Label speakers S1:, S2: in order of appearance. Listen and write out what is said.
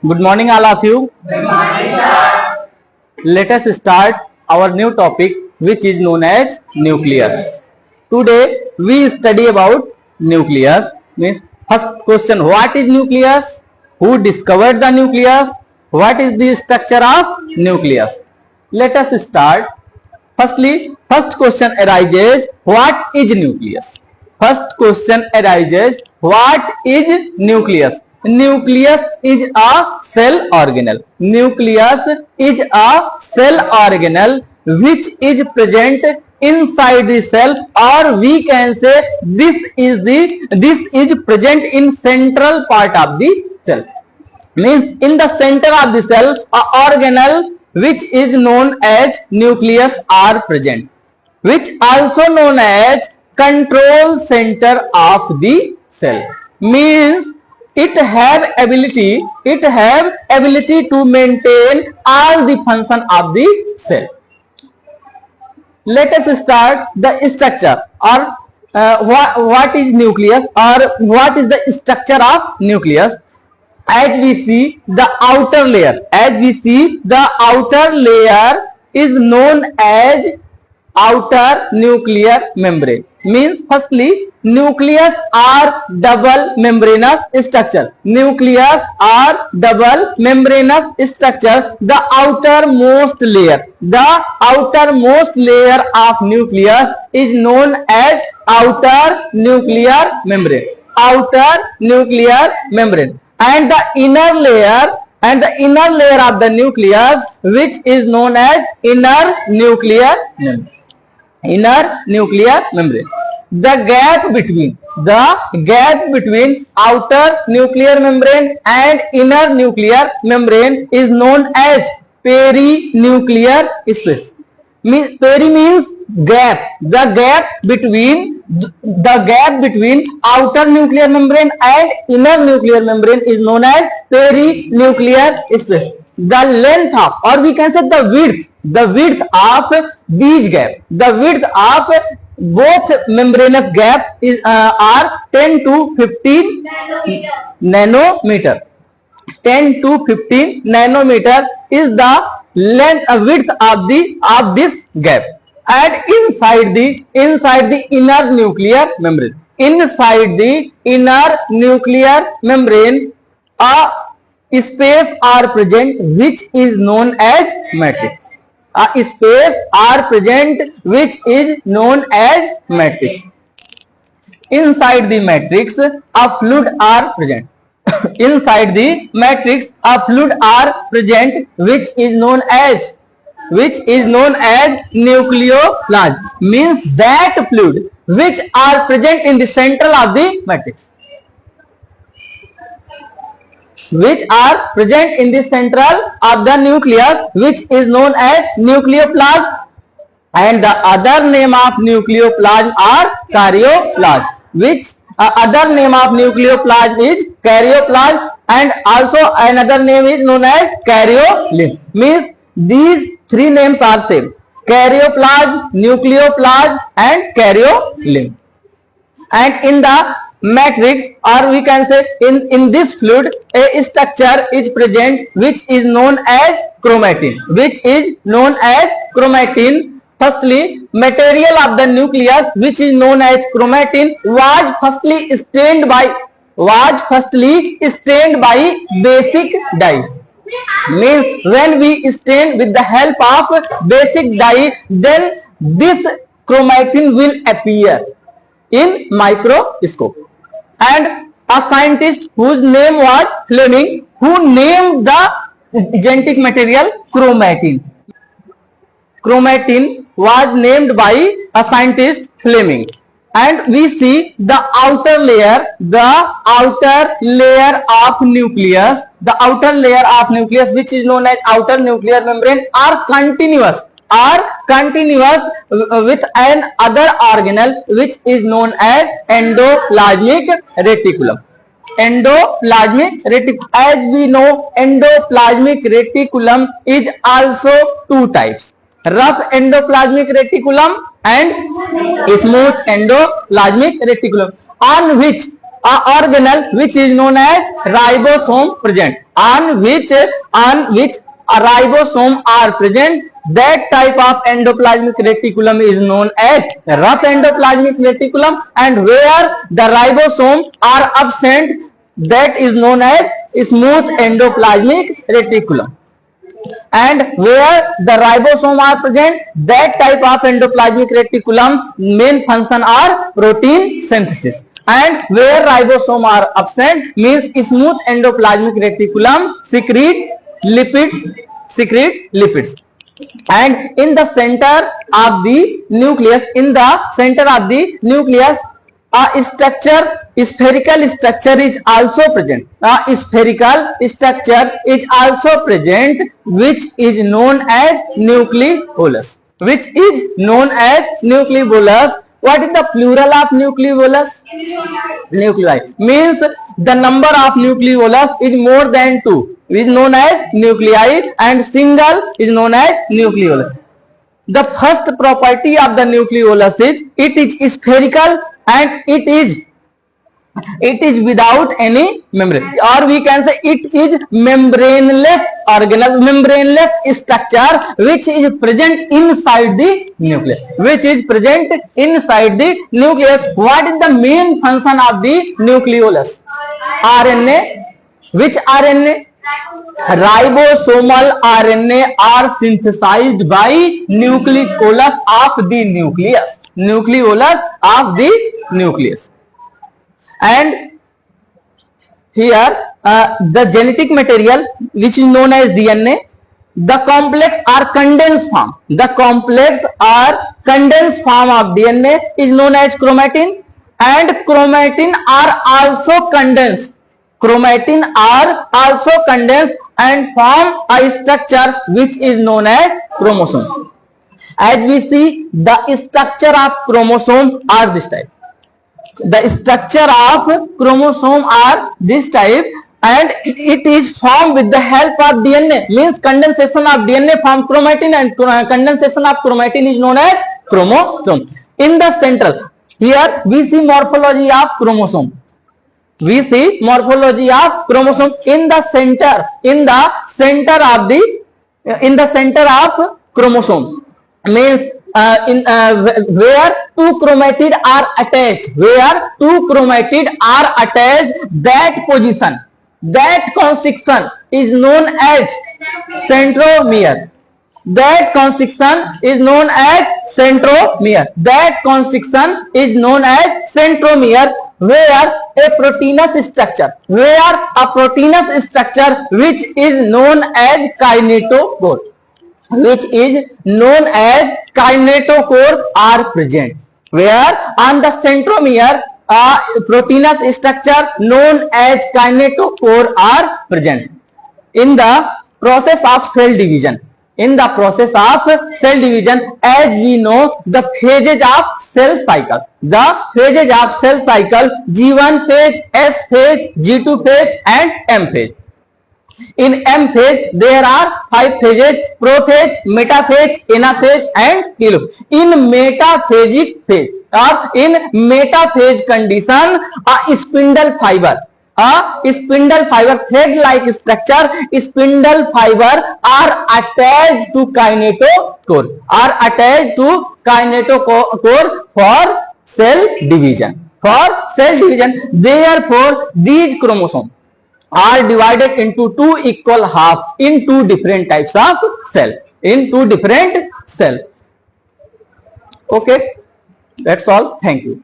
S1: Good morning, all of you.
S2: Good morning, sir.
S1: Let us start our new topic, which is known as nucleus. Today we study about nucleus. Means first question: what is nucleus? Who discovered the nucleus? What is the structure of nucleus? Let us start. Firstly, first question arises: what is nucleus? First question arises: what is nucleus? Nucleus is a cell organelle. Nucleus is a cell organelle which is present inside the cell, or we can say this is present in central part of the cell. Means in the center of the cell, a organelle which is known as nucleus are present, which also known as control center of the cell. Means it have ability to maintain all the function of the cell. Let us start the structure, or what is nucleus, or what is the structure of nucleus. As we see the outer layer is known as outer nuclear membrane. Means firstly, nucleus are double membranous structure. Nucleus are double membranous structure. The outermost layer of nucleus is known as outer nuclear membrane. And the inner layer of the nucleus, which is known as inner nuclear membrane. The gap between outer nuclear membrane and inner nuclear membrane is known as perinuclear space. Peri means gap. The gap between outer nuclear membrane and inner nuclear membrane is known as perinuclear space. The length of, or we can say the width of these gap, the width of both membranous gap is are 10 to 15 nanometer. 10 to 15 nanometer is the width of this gap. And inside the inner nuclear membrane, a space are present which is known as matrix. Inside the matrix, a fluid are present. Inside the matrix, a fluid are present which is known as nucleoplasm. Means that fluid which are present in the central of the matrix, which are present in the central of the nucleus, which is known as nucleoplasm, and the other name of nucleoplasm are karyoplasm, which other name of nucleoplasm is karyoplasm, and also another name is known as karyolimb. Means these three names are same: karyoplasm, nucleoplasm, and karyolimb. And in the matrix, or we can say in this fluid, a structure is present which is known as chromatin. Firstly, material of the nucleus, which is known as chromatin, was firstly stained by basic dye. Means when we stain with the help of basic dye, then this chromatin will appear in microscope. And a scientist whose name was Fleming, who named the genetic material chromatin. Chromatin was named by a scientist Fleming. And we see the outer layer of nucleus, which is known as outer nuclear membrane, are continuous with an other organelle which is known as endoplasmic reticulum. As we know, endoplasmic reticulum is also two types: rough endoplasmic reticulum and smooth endoplasmic reticulum, on which organelle which is known as ribosome present, on which ribosome are present, that type of endoplasmic reticulum is known as rough endoplasmic reticulum, and where the ribosome are absent, that is known as smooth endoplasmic reticulum. And where the ribosome are present, that type of endoplasmic reticulum main function are protein synthesis, and where ribosome are absent means smooth endoplasmic reticulum secrete lipids. And in the center of the nucleus, a spherical structure is also present. A spherical structure is also present, which is known as nucleolus. What is the plural of nucleolus? Nuclei. Means the number of nucleolus is more than 2, is known as nuclei, and single is known as nucleolus. The first property of the nucleolus is it is spherical and it is without any membrane, or we can say it is membraneless organelle, membraneless structure which is present inside the nucleus. What is the main function of the nucleolus? RNA. Which RNA? Ribosomal RNA are synthesized by nucleolus of the nucleus. And here the genetic material which is known as DNA, the complex or condensed form. The complex or condensed form of DNA is known as chromatin, and chromatin are also condensed. And form a structure which is known as chromosome. As we see, the structure of chromosome are this type. The structure of chromosome are this type, and it is formed with the help of DNA. Means condensation of DNA form chromatin, and condensation of chromatin is known as chromosome. In the central, here we see morphology of chromosome. In the center of chromosome means where two chromatids are attached, that constriction is known as centromere. That constriction is known as centromere, where a proteinous structure, which is known as kinetochore, are present. Where on the centromere a proteinous structure known as kinetochore are present. In the process of cell division, as we know, the phases of cell cycle, G1 phase, S phase, G2 phase, and M phase. In M phase there are 5 phases: prophase, metaphase, anaphase, and telophase. In metaphasic phase or in metaphase condition, a spindle fiber, thread-like structure, spindle fiber are attached to kinetochore, for cell division. Therefore, these chromosomes are divided into two equal halves in two different types of cell. Okay, that's all. Thank you.